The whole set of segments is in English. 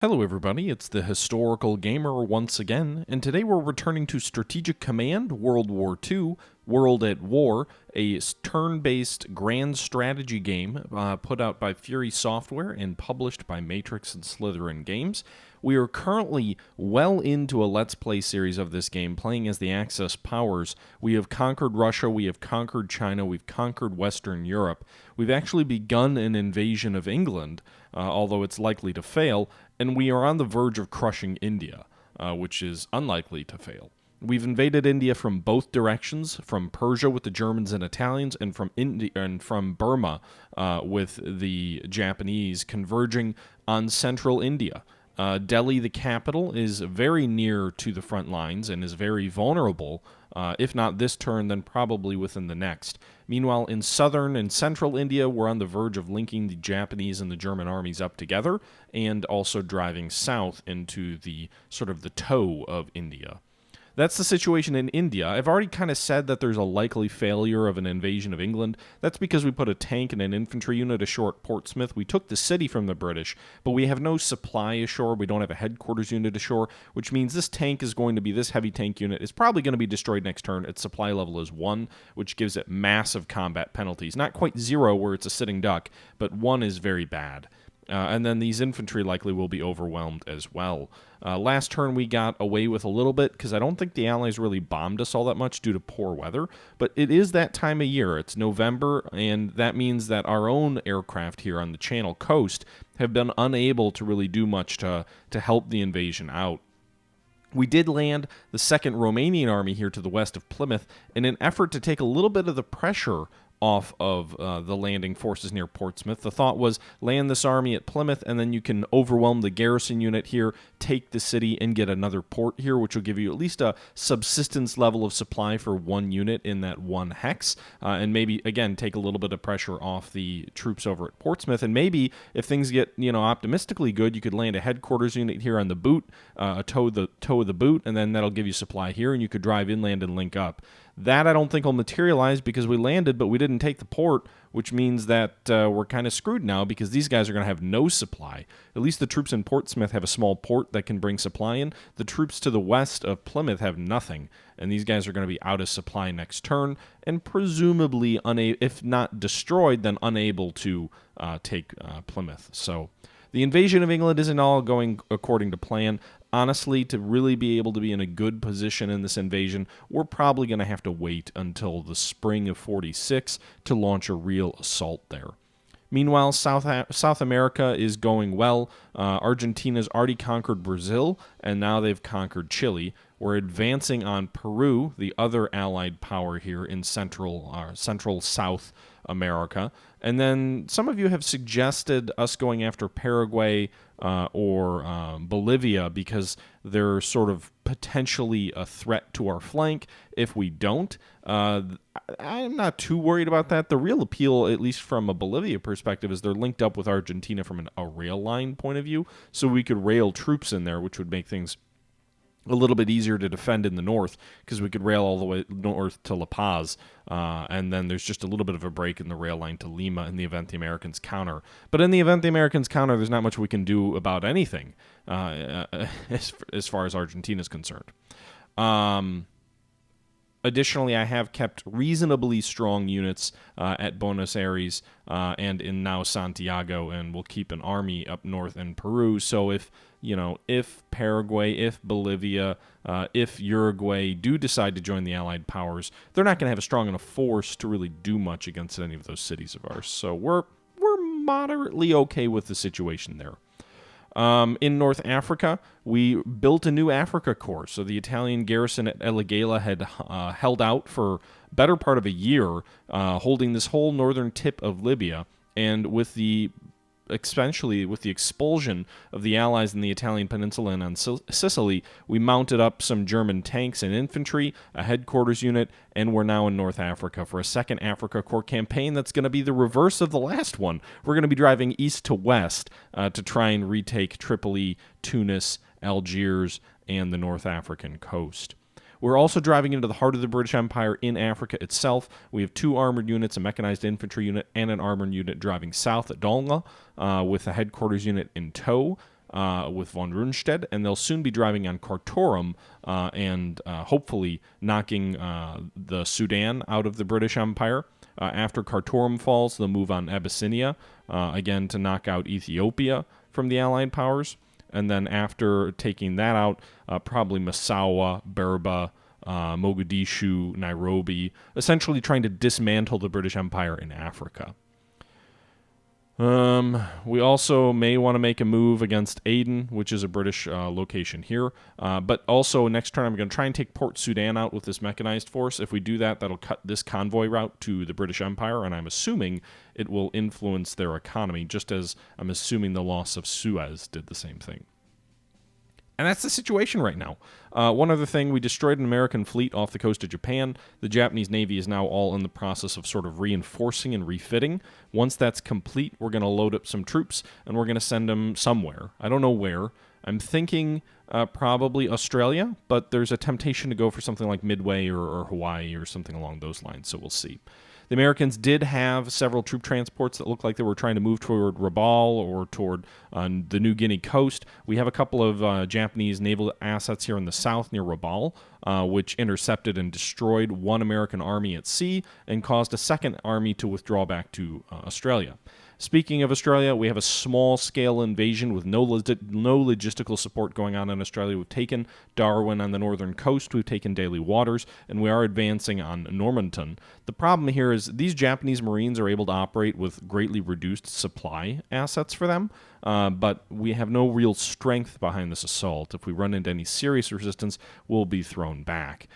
Hello, everybody. It's the Historical Gamer once again, and today we're returning to Strategic Command World War II, World at War, a turn-based grand strategy game put out by Fury Software and published by Matrix and Slitherine Games. We are currently well into a Let's Play series of this game, playing as the Axis powers. We have conquered Russia, we have conquered China, we've conquered Western Europe. We've actually begun an invasion of England, although it's likely to fail, and we are on the verge of crushing India, which is unlikely to fail. We've invaded India from both directions, from Persia with the Germans and Italians, and from India and from Burma with the Japanese, converging on central India. Delhi, the capital, is very near to the front lines and is very vulnerable, if not this turn, then probably within the next. Meanwhile, in southern and central India, we're on the verge of linking the Japanese and the German armies up together, and also driving south into the sort of the toe of India. That's the situation in India. I've already kind of said that there's a likely failure of an invasion of England. That's because we put a tank and an infantry unit ashore at Portsmouth. We took the city from the British, but we have no supply ashore. We don't have a headquarters unit ashore, which means this tank is going to be, this heavy tank unit is probably going to be destroyed next turn. Its supply level is 1, which gives it massive combat penalties. Not quite 0 where it's a sitting duck, but 1 is very bad. And then these infantry likely will be overwhelmed as well. Last turn we got away with a little bit because I don't think the Allies really bombed us all that much due to poor weather. But it is that time of year. It's November, and that means that our own aircraft here on the Channel Coast have been unable to really do much to help the invasion out. We did land the 2nd Romanian Army here to the west of Plymouth in an effort to take a little bit of the pressure off of the landing forces near Portsmouth. The thought was land this army at Plymouth, and then you can overwhelm the garrison unit here, take the city, and get another port here, which will give you at least a subsistence level of supply for 1 unit in that 1 hex, and maybe, again, take a little bit of pressure off the troops over at Portsmouth. And maybe, if things get, optimistically good, you could land a headquarters unit here on the boot, toe of the boot, and then that'll give you supply here, and you could drive inland and link up. That I don't think will materialize because we landed, but we didn't take the port, which means that we're kind of screwed now because these guys are going to have no supply. At least the troops in Portsmouth have a small port that can bring supply in. The troops to the west of Plymouth have nothing, and these guys are going to be out of supply next turn and presumably, if not destroyed, then unable to take Plymouth. So the invasion of England isn't all going according to plan. Honestly, to really be able to be in a good position in this invasion, we're probably going to have to wait until the spring of 46 to launch a real assault there. Meanwhile, South America is going well. Argentina's already conquered Brazil, and now they've conquered Chile. We're advancing on Peru, the other allied power here in central South America. And then some of you have suggested us going after Paraguay or Bolivia because they're sort of potentially a threat to our flank if we don't. I'm not too worried about that. The real appeal, at least from a Bolivia perspective, is they're linked up with Argentina from a rail line point of view, so we could rail troops in there, which would make things a little bit easier to defend in the north because we could rail all the way north to La Paz, and then there's just a little bit of a break in the rail line to Lima in the event the Americans counter. But in the event the Americans counter, there's not much we can do about anything as far as Argentina is concerned. Additionally, I have kept reasonably strong units at Buenos Aires and in now Santiago, and we'll keep an army up north in Peru. So if Paraguay, if Bolivia, if Uruguay do decide to join the Allied powers, they're not going to have a strong enough force to really do much against any of those cities of ours. So we're moderately okay with the situation there. In North Africa, we built a new Africa Corps. So the Italian garrison at Elagela had held out for better part of a year, holding this whole northern tip of Libya. And with the especially with the expulsion of the Allies in the Italian peninsula and on Sicily, we mounted up some German tanks and infantry, a headquarters unit, and we're now in North Africa for a second Africa Corps campaign that's going to be the reverse of the last one. We're going to be driving east to west to try and retake Tripoli, Tunis, Algiers, and the North African coast. We're also driving into the heart of the British Empire in Africa itself. We have 2 armored units, a mechanized infantry unit, and an armored unit driving south at Dolna with a headquarters unit in tow. with von Rundstedt, and they'll soon be driving on Khartoum and hopefully knocking the Sudan out of the British Empire. After Khartoum falls, they'll move on Abyssinia, again to knock out Ethiopia from the Allied powers. And then after taking that out, probably Massawa, Berba, Mogadishu, Nairobi, essentially trying to dismantle the British Empire in Africa. We also may want to make a move against Aden, which is a British location here. But also next turn I'm going to try and take Port Sudan out with this mechanized force. If we do that, that'll cut this convoy route to the British Empire, and I'm assuming it will influence their economy, just as I'm assuming the loss of Suez did the same thing. And that's the situation right now. One other thing, we destroyed an American fleet off the coast of Japan. The Japanese Navy is now all in the process of sort of reinforcing and refitting. Once that's complete, we're going to load up some troops, and we're going to send them somewhere. I don't know where. I'm thinking probably Australia, but there's a temptation to go for something like Midway or Hawaii or something along those lines, so we'll see. The Americans did have several troop transports that looked like they were trying to move toward Rabaul or toward the New Guinea coast. We have a couple of Japanese naval assets here in the south near Rabaul, which intercepted and destroyed one American army at sea and caused a second army to withdraw back to Australia. Speaking of Australia, we have a small-scale invasion with no logistical support going on in Australia. We've taken Darwin on the northern coast, we've taken Daly Waters, and we are advancing on Normanton. The problem here is these Japanese Marines are able to operate with greatly reduced supply assets for them, but we have no real strength behind this assault. If we run into any serious resistance, we'll be thrown back.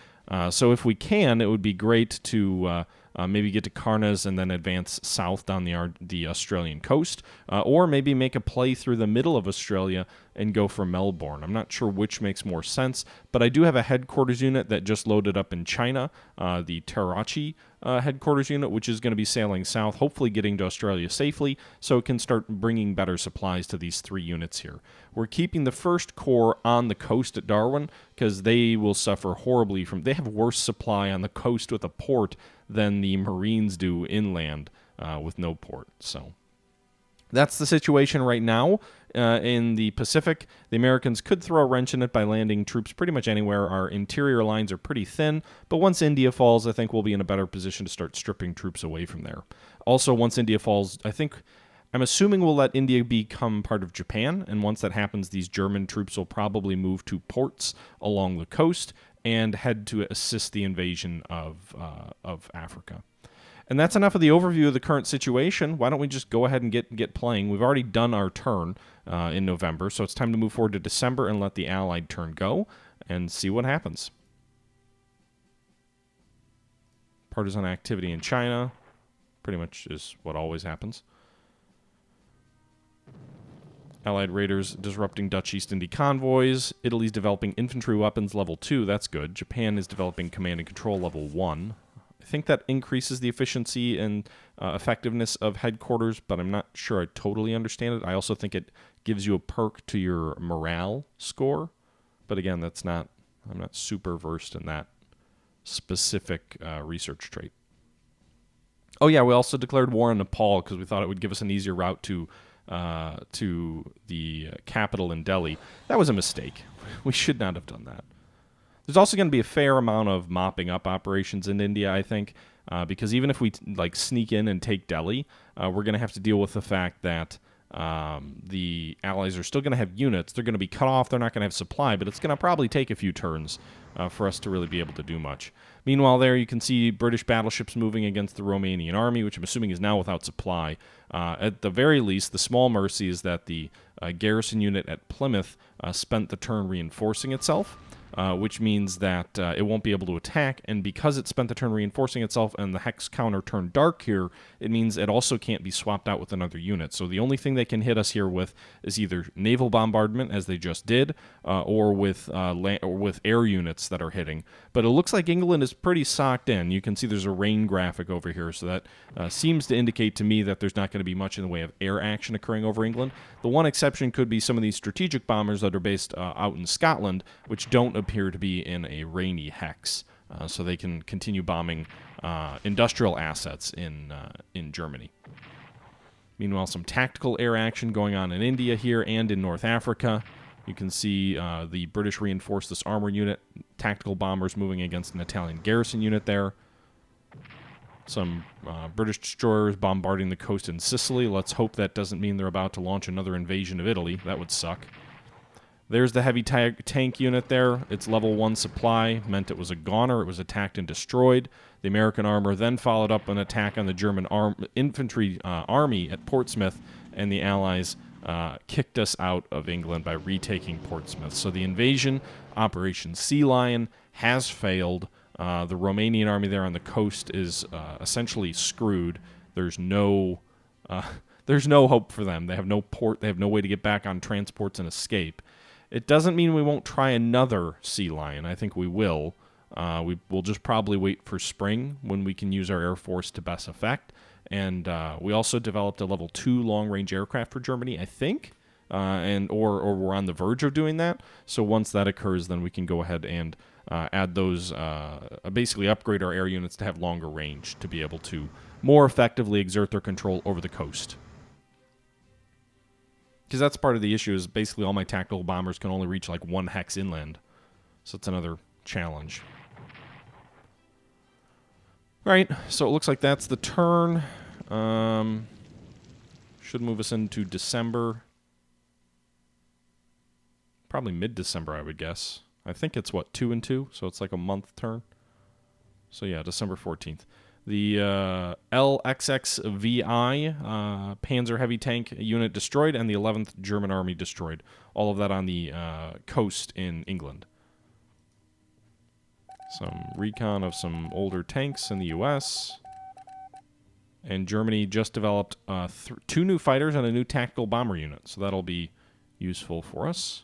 So if we can, it would be great to maybe get to Cairns and then advance south down the Australian coast, or maybe make a play through the middle of Australia and go for Melbourne. I'm not sure which makes more sense, but I do have a headquarters unit that just loaded up in China, the Tarachi headquarters unit, which is going to be sailing south, hopefully getting to Australia safely, so it can start bringing better supplies to these three units here. We're keeping the first corps on the coast at Darwin, because they will suffer horribly they have worse supply on the coast with a port than the Marines do inland with no port. So that's the situation right now. In the Pacific, the Americans could throw a wrench in it by landing troops pretty much anywhere. Our interior lines are pretty thin, but once India falls, I think we'll be in a better position to start stripping troops away from there. Also, once India falls, I'm assuming we'll let India become part of Japan, and once that happens, these German troops will probably move to ports along the coast and head to assist the invasion of Africa. And that's enough of the overview of the current situation. Why don't we just go ahead and get playing? We've already done our turn in November, so it's time to move forward to December and let the Allied turn go and see what happens. Partisan activity in China pretty much is what always happens. Allied raiders disrupting Dutch East India convoys. Italy's developing infantry weapons level 2. That's good. Japan is developing command and control level 1. I think that increases the efficiency and effectiveness of headquarters, but I'm not sure I totally understand it. I also think it gives you a perk to your morale score. But again, I'm not super versed in that specific research trait. Oh yeah, we also declared war on Nepal because we thought it would give us an easier route to the capital in Delhi. That was a mistake. We should not have done that. There's also going to be a fair amount of mopping up operations in India, I think, because even if we sneak in and take Delhi, we're going to have to deal with the fact that the Allies are still going to have units. They're going to be cut off. They're not going to have supply, but it's going to probably take a few turns for us to really be able to do much. Meanwhile, there you can see British battleships moving against the Romanian army, which I'm assuming is now without supply. At the very least, the small mercy is that the garrison unit at Plymouth spent the turn reinforcing itself, which means that it won't be able to attack, and because it spent the turn reinforcing itself and the hex counter turned dark here, it means it also can't be swapped out with another unit. So the only thing they can hit us here with is either naval bombardment, as they just did, or with air units that are hitting. But it looks like England is pretty socked in. You can see there's a rain graphic over here, so that seems to indicate to me that there's not going to be much in the way of air action occurring over England. The one exception could be some of these strategic bombers that are based out in Scotland, which don't appear to be in a rainy hex, so they can continue bombing industrial assets in Germany. Meanwhile, some tactical air action going on in India here and in North Africa. You can see the British reinforced this armor unit. Tactical bombers moving against an Italian garrison unit there. Some British destroyers bombarding the coast in Sicily. Let's hope that doesn't mean they're about to launch another invasion of Italy. That would suck. There's the heavy tank unit there. Its level 1 supply meant it was a goner. It was attacked and destroyed. The American armor then followed up an attack on the German infantry army at Portsmouth, and the Allies kicked us out of England by retaking Portsmouth. So the invasion, Operation Sea Lion, has failed. The Romanian army there on the coast is essentially screwed. There's no hope for them. They have no port. They have no way to get back on transports and escape. It doesn't mean we won't try another Sea Lion. I think we will. We'll just probably wait for spring when we can use our Air Force to best effect. And we also developed a level 2 long-range aircraft for Germany, I think, or we're on the verge of doing that. So once that occurs, then we can go ahead and add those, basically upgrade our air units to have longer range to be able to more effectively exert their control over the coast. Because that's part of the issue is basically all my tactical bombers can only reach like 1 hex inland. So it's another challenge. All right, so it looks like that's the turn. Should move us into December. Probably mid-December, I would guess. I think it's, 2 and 2? So it's like a month turn. So yeah, December 14th. The LXXVI Panzer Heavy Tank unit destroyed, and the 11th German Army destroyed. All of that on the coast in England. Some recon of some older tanks in the U.S. And Germany just developed 2 new fighters and a new tactical bomber unit, so that'll be useful for us.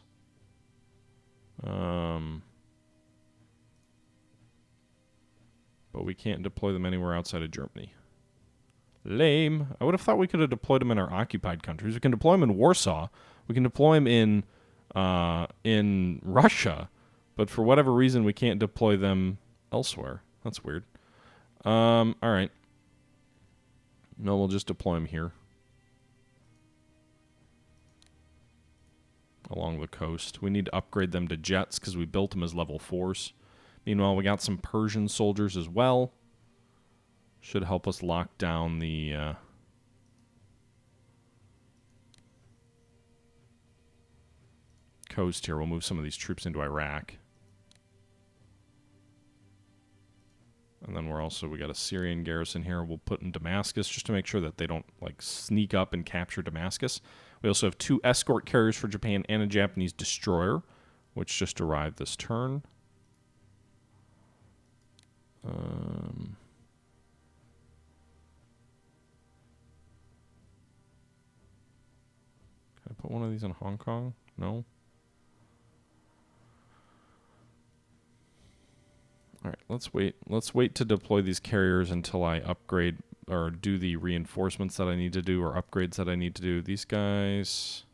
But we can't deploy them anywhere outside of Germany. Lame. I would have thought we could have deployed them in our occupied countries. We can deploy them in Warsaw. We can deploy them in Russia. But for whatever reason, we can't deploy them elsewhere. That's weird. All right. No, we'll just deploy them here. Along the coast. We need to upgrade them to jets because we built them as level 4s. Meanwhile, we got some Persian soldiers as well. Should help us lock down the coast here. We'll move some of these troops into Iraq. And then we got a Syrian garrison here we'll put in Damascus just to make sure that they don't like sneak up and capture Damascus. We also have 2 escort carriers for Japan and a Japanese destroyer, which just arrived this turn. Can I put one of these in Hong Kong? No. All right, let's wait. Let's wait to deploy these carriers until I upgrade or do the reinforcements that I need to do or upgrades that I need to do. These guys...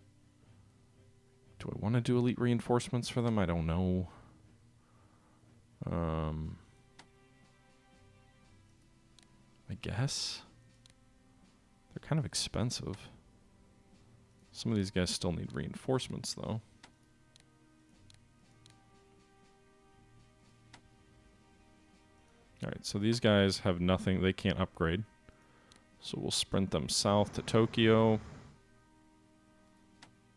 Do I want to do elite reinforcements for them? I don't know. I guess. They're kind of expensive. Some of these guys still need reinforcements, though. Alright, so these guys have nothing. They can't upgrade. So we'll sprint them south to Tokyo.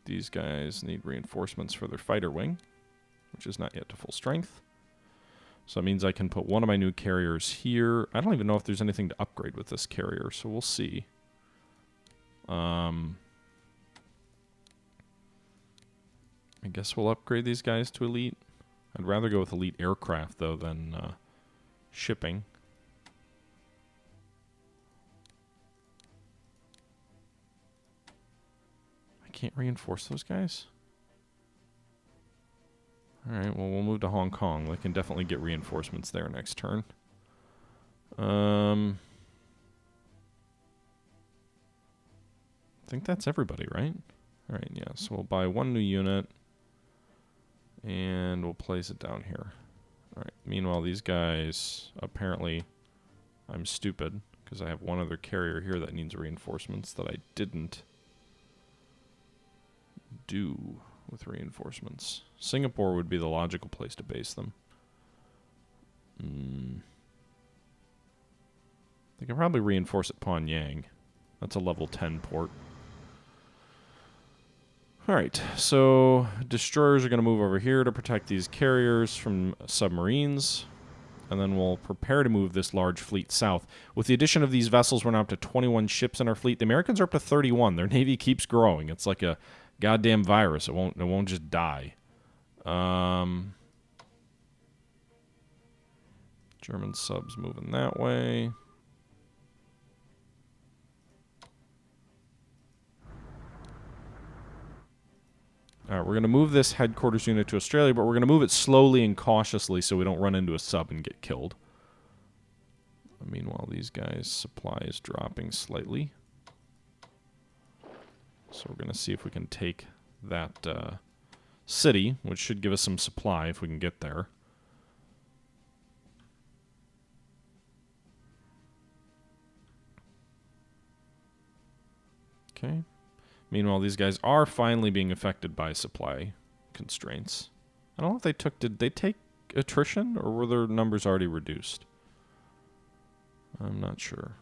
These guys need reinforcements for their fighter wing, which is not yet to full strength. So that means I can put one of my new carriers here. I don't even know if there's anything to upgrade with this carrier, so we'll see. I guess we'll upgrade these guys to elite. I'd rather go with elite aircraft, though, than shipping. I can't reinforce those guys? Alright, well, we'll move to Hong Kong. They can definitely get reinforcements there next turn. I think that's everybody, right? Alright, yeah, so we'll buy one new unit. And we'll place it down here. Alright, meanwhile, these guys, apparently, I'm stupid, because I have one other carrier here that needs reinforcements that I didn't do with reinforcements. Singapore would be the logical place to base them. They can probably reinforce at Pyongyang. That's a level 10 port. Alright, so destroyers are going to move over here to protect these carriers from submarines. And then we'll prepare to move this large fleet south. With the addition of these vessels, we're now up to 21 ships in our fleet. The Americans are up to 31. Their navy keeps growing. It's like a goddamn virus. It won't just die. German subs moving that way. Alright, we're going to move this headquarters unit to Australia, but we're going to move it slowly and cautiously so we don't run into a sub and get killed. Meanwhile, these guys' supply is dropping slightly. So we're going to see if we can take that city, which should give us some supply if we can get there. Okay. Meanwhile, these guys are finally being affected by supply constraints. I don't know if they took... Did they take attrition, or were their numbers already reduced? I'm not sure.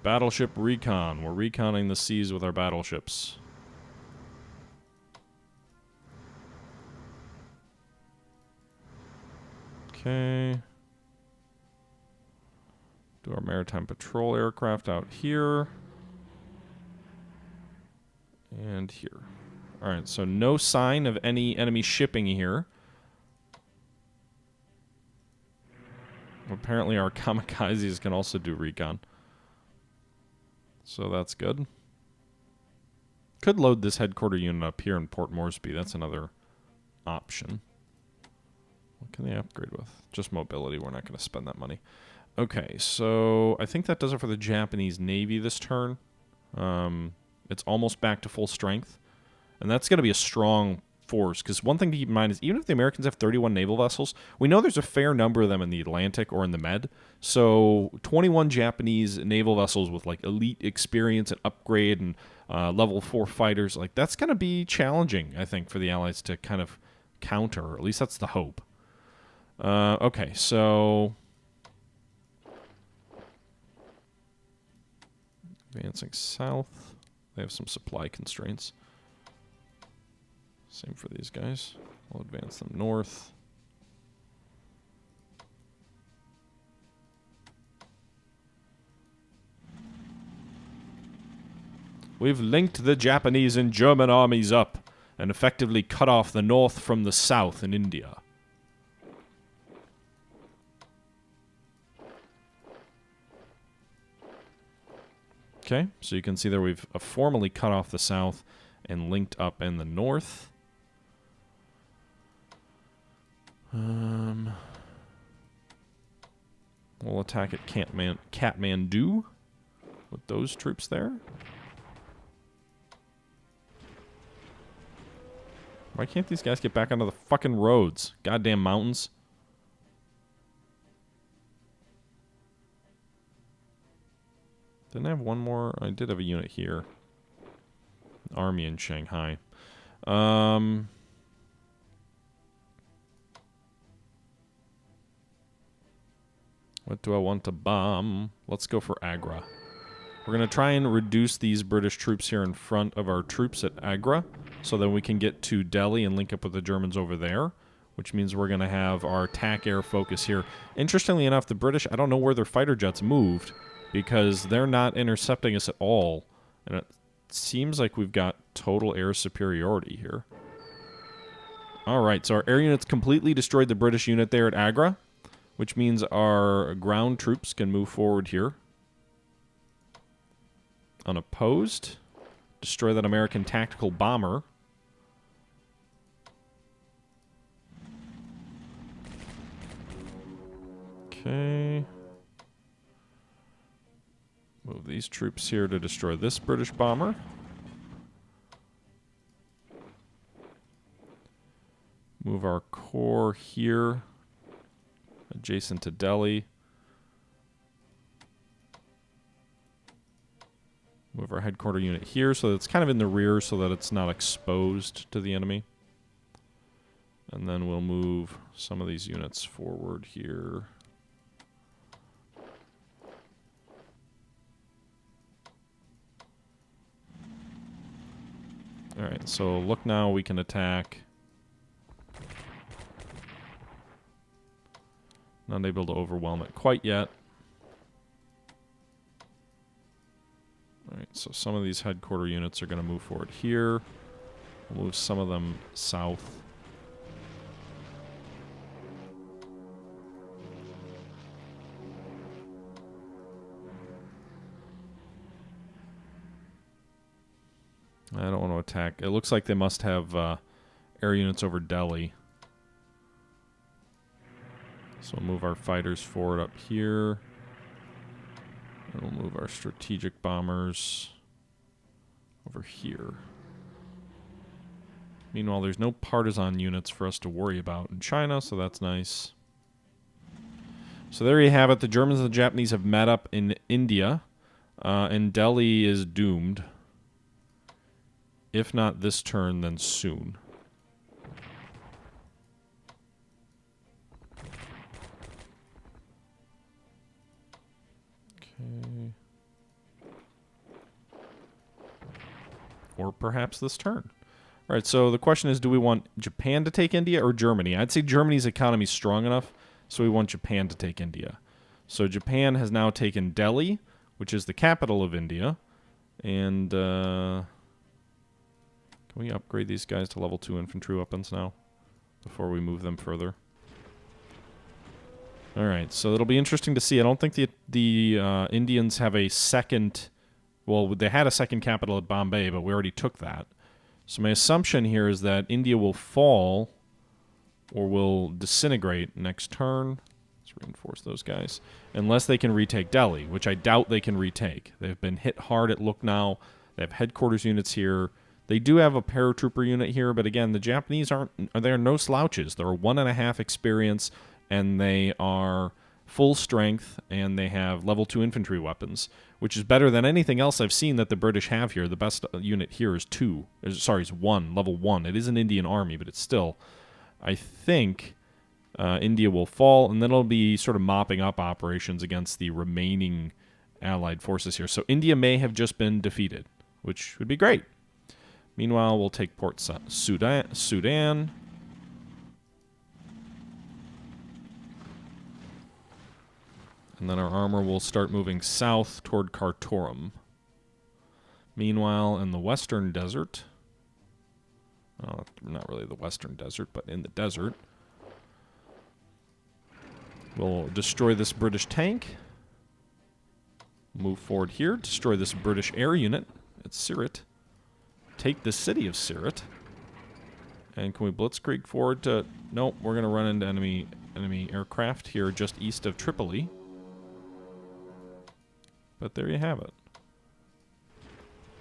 Battleship recon. We're reconning the seas with our battleships. Okay. Do our maritime patrol aircraft out here. And here. Alright, so no sign of any enemy shipping here. Apparently our kamikazes can also do recon. So that's good. Could load this headquarter unit up here in Port Moresby. That's another option. What can they upgrade with? Just mobility. We're not going to spend that money. Okay, so I think that does it for the Japanese Navy this turn. It's almost back to full strength. And that's going to be a strong force, because one thing to keep in mind is even if the Americans have 31 naval vessels, we know there's a fair number of them in the Atlantic or in the Med. So 21 Japanese naval vessels with like elite experience and upgrade and level 4 fighters, like that's going to be challenging, I think, for the Allies to kind of counter, or at least that's the hope. Okay, so advancing south. They have some supply constraints. Same for these guys. We'll advance them north. We've linked the Japanese and German armies up and effectively cut off the north from the south in India. Okay, so you can see there we've formally cut off the south and linked up in the north. We'll attack at Kathmandu with those troops there. Why can't these guys get back onto the fucking roads? Goddamn mountains. Didn't I have one more? I did have a unit here. Army in Shanghai. What do I want to bomb? Let's go for Agra. We're going to try and reduce these British troops here in front of our troops at Agra, so that we can get to Delhi and link up with the Germans over there, which means we're going to have our attack air focus here. Interestingly enough, the British, I don't know where their fighter jets moved, because they're not intercepting us at all. And it seems like we've got total air superiority here. Alright, so our air units completely destroyed the British unit there at Agra, which means our ground troops can move forward here. Unopposed. Destroy that American tactical bomber. Okay. Move these troops here to destroy this British bomber. Move our core here, adjacent to Delhi. Move our headquarter unit here so that it's kind of in the rear so that it's not exposed to the enemy. And then we'll move some of these units forward here. Alright, so look now, we can attack. Not able to overwhelm it quite yet. Alright, so some of these headquarter units are going to move forward here. We'll move some of them south. I don't want to attack. It looks like they must have air units over Delhi. So we'll move our fighters forward up here. And we'll move our strategic bombers over here. Meanwhile, there's no partisan units for us to worry about in China, so that's nice. So there you have it. The Germans and the Japanese have met up in India, and Delhi is doomed. If not this turn, then soon. Okay. Or perhaps this turn. All right, so the question is, do we want Japan to take India or Germany? I'd say Germany's economy is strong enough, so we want Japan to take India. So Japan has now taken Delhi, which is the capital of India, and can we upgrade these guys to level 2 infantry weapons now before we move them further? All right, so it'll be interesting to see. I don't think the Indians have a second... Well, they had a second capital at Bombay, but we already took that. So my assumption here is that India will fall or will disintegrate next turn. Let's reinforce those guys. Unless they can retake Delhi, which I doubt they can retake. They've been hit hard at Lucknow. They have headquarters units here. They do have a paratrooper unit here, but again, the Japanese they're no slouches. They're 1.5 experience, and they are full strength, and they have level 2 infantry weapons, which is better than anything else I've seen that the British have here. The best unit here is 1, level 1. It is an Indian army, but it's still, I think India will fall, and then it'll be sort of mopping up operations against the remaining allied forces here. So India may have just been defeated, which would be great. Meanwhile, we'll take Port Sudan. And then our armor will start moving south toward Khartoum. Meanwhile, in the western desert, not really the western desert, but in the desert, we'll destroy this British tank. Move forward here, destroy this British air unit at Sirat. Take the city of Sirat. And can we blitzkrieg forward to... Nope, we're going to run into enemy aircraft here just east of Tripoli. But there you have it.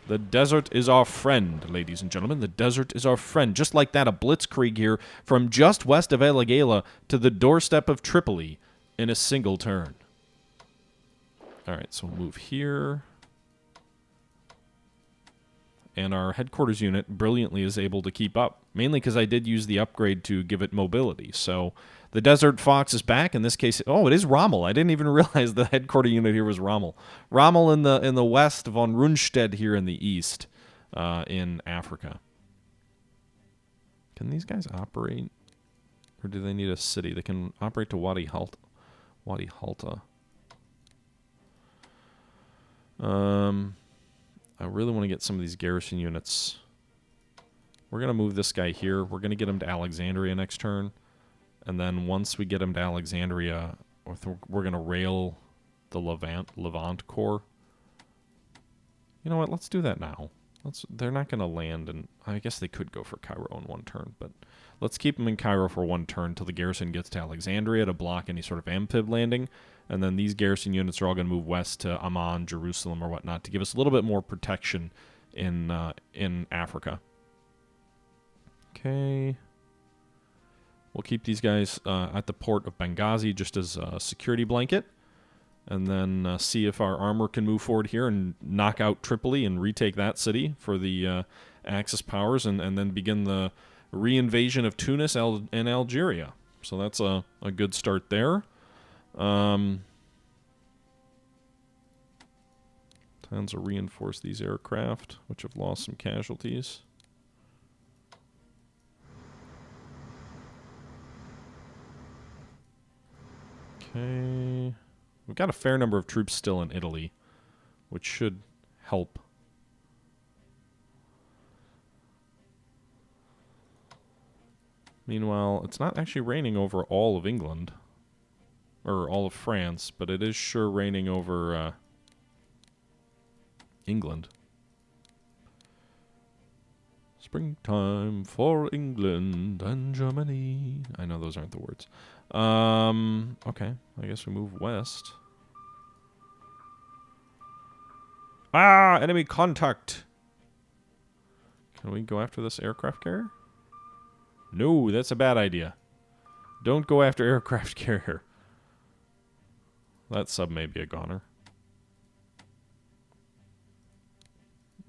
The desert is our friend, ladies and gentlemen. The desert is our friend. Just like that, a blitzkrieg here from just west of El Agheila to the doorstep of Tripoli in a single turn. All right, so we'll move here. And our headquarters unit brilliantly is able to keep up, mainly because I did use the upgrade to give it mobility. So the Desert Fox is back. In this case, oh, it is Rommel. I didn't even realize the headquarter unit here was Rommel. Rommel in the west, von Rundstedt here in the east, in Africa. Can these guys operate, or do they need a city? They can operate to Wadi Halta. I really want to get some of these garrison units. We're going to move this guy here. We're going to get him to Alexandria next turn. And then once we get him to Alexandria, we're going to rail the Levant Corps. You know what? Let's do that now. They're not going to land, and I guess they could go for Cairo in one turn, but let's keep them in Cairo for one turn until the garrison gets to Alexandria to block any sort of amphib landing. And then these garrison units are all going to move west to Amman, Jerusalem, or whatnot to give us a little bit more protection in Africa. Okay. We'll keep these guys at the port of Benghazi just as a security blanket. And then see if our armor can move forward here and knock out Tripoli and retake that city for the Axis powers, and then begin the reinvasion of Tunis and Algeria. So that's a good start there. Time to reinforce these aircraft, which have lost some casualties. Okay. We've got a fair number of troops still in Italy, which should help. Meanwhile, it's not actually raining over all of England, or all of France, but it is sure raining over England. Springtime for England and Germany. I know those aren't the words. Okay, I guess we move west. Ah, enemy contact. Can we go after this aircraft carrier? No, that's a bad idea. Don't go after aircraft carrier. That sub may be a goner.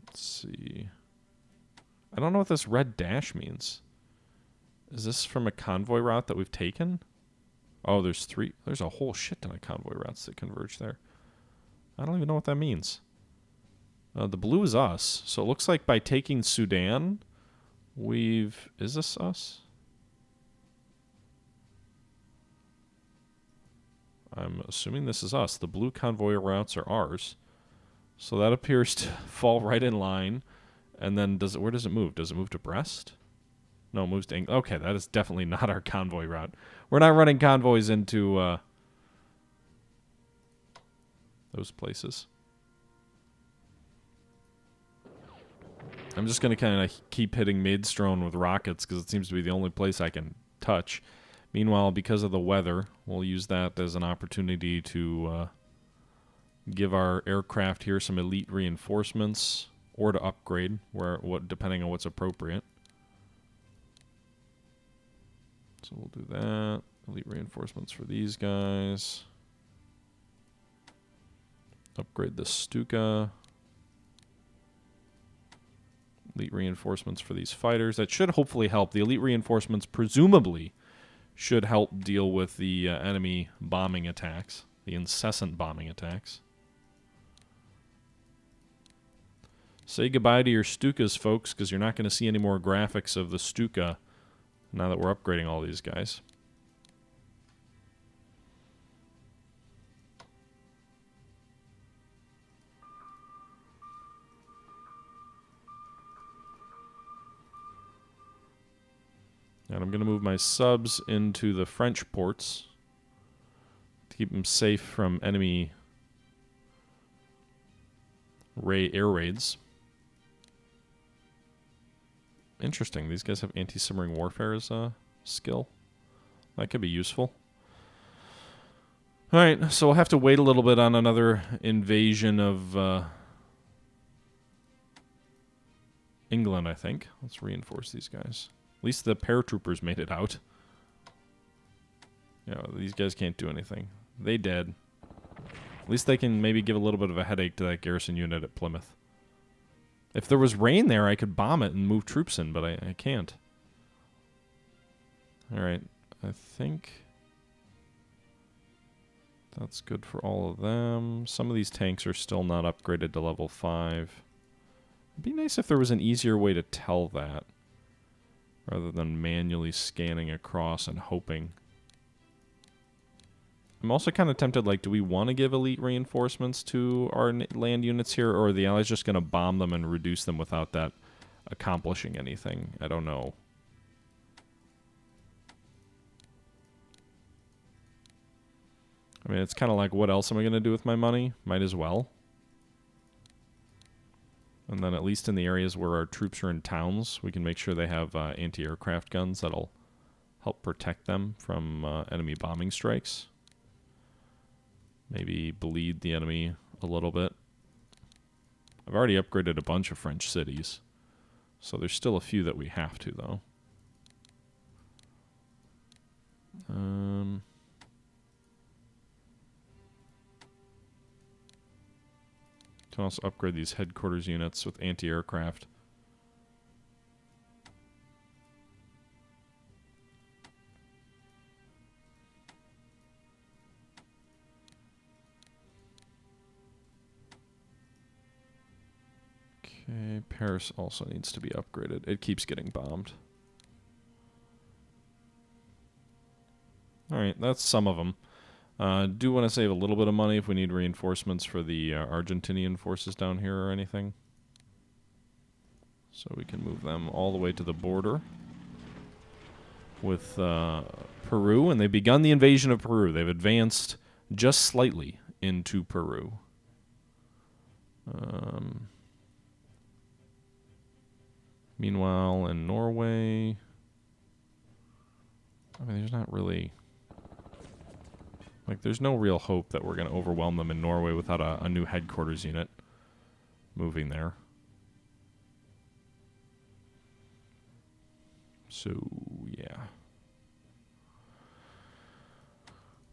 Let's see. I don't know what this red dash means. Is this from a convoy route that we've taken? Oh, there's a whole shit ton of convoy routes that converge there. I don't even know what that means. The blue is us. So it looks like by taking Sudan, we've... Is this us? I'm assuming this is us. The blue convoy routes are ours. So that appears to fall right in line. And then where does it move? Does it move to Brest? No, it moves to England. Okay, that is definitely not our convoy route. We're not running convoys into those places. I'm just going to kind of keep hitting Maidstone with rockets because it seems to be the only place I can touch. Meanwhile, because of the weather, we'll use that as an opportunity to give our aircraft here some elite reinforcements or to upgrade, depending on what's appropriate. So we'll do that. Elite reinforcements for these guys. Upgrade the Stuka. Elite reinforcements for these fighters. That should hopefully help. The elite reinforcements presumably should help deal with the enemy bombing attacks, the incessant bombing attacks. Say goodbye to your Stukas, folks, because you're not going to see any more graphics of the Stuka now that we're upgrading all these guys. And I'm going to move my subs into the French ports to keep them safe from enemy air raids. Interesting. These guys have anti-submarine warfare as a skill. That could be useful. Alright, so we'll have to wait a little bit on another invasion of England, I think. Let's reinforce these guys. At least the paratroopers made it out. Yeah, these guys can't do anything. They dead. At least they can maybe give a little bit of a headache to that garrison unit at Plymouth. If there was rain there, I could bomb it and move troops in, but I can't. Alright, I think that's good for all of them. Some of these tanks are still not upgraded to level 5. It'd be nice if there was an easier way to tell that, rather than manually scanning across and hoping. I'm also kind of tempted, like, do we want to give elite reinforcements to our land units here, or are the Allies just going to bomb them and reduce them without that accomplishing anything? I don't know. I mean, it's kind of like, what else am I going to do with my money? Might as well. And then at least in the areas where our troops are in towns, we can make sure they have anti-aircraft guns that'll help protect them from enemy bombing strikes. Maybe bleed the enemy a little bit. I've already upgraded a bunch of French cities, so there's still a few that we have to, though. Can also upgrade these headquarters units with anti-aircraft. Okay, Paris also needs to be upgraded. It keeps getting bombed. Alright, that's some of them. Do want to save a little bit of money if we need reinforcements for the Argentinian forces down here or anything. So we can move them all the way to the border with Peru, and they've begun the invasion of Peru. They've advanced just slightly into Peru. Meanwhile, in Norway, I mean, there's not really... Like, there's no real hope that we're going to overwhelm them in Norway without a new headquarters unit moving there. So, yeah.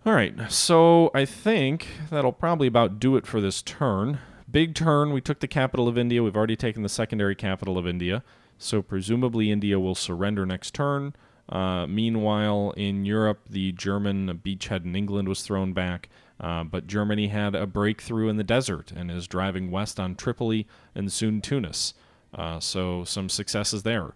Alright, so I think that'll probably about do it for this turn. Big turn, we took the capital of India. We've already taken the secondary capital of India. So presumably India will surrender next turn. Meanwhile, in Europe, the German beachhead in England was thrown back, but Germany had a breakthrough in the desert and is driving west on Tripoli and soon Tunis. So some successes there.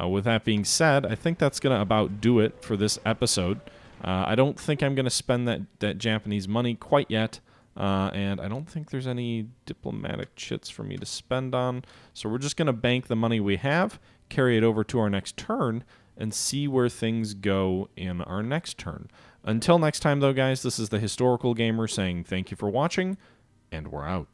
With that being said, I think that's going to about do it for this episode. I don't think I'm going to spend that Japanese money quite yet, and I don't think there's any diplomatic chits for me to spend on. So we're just going to bank the money we have, carry it over to our next turn, and see where things go in our next turn. Until next time, though, guys, this is the Historical Gamer saying thank you for watching, and we're out.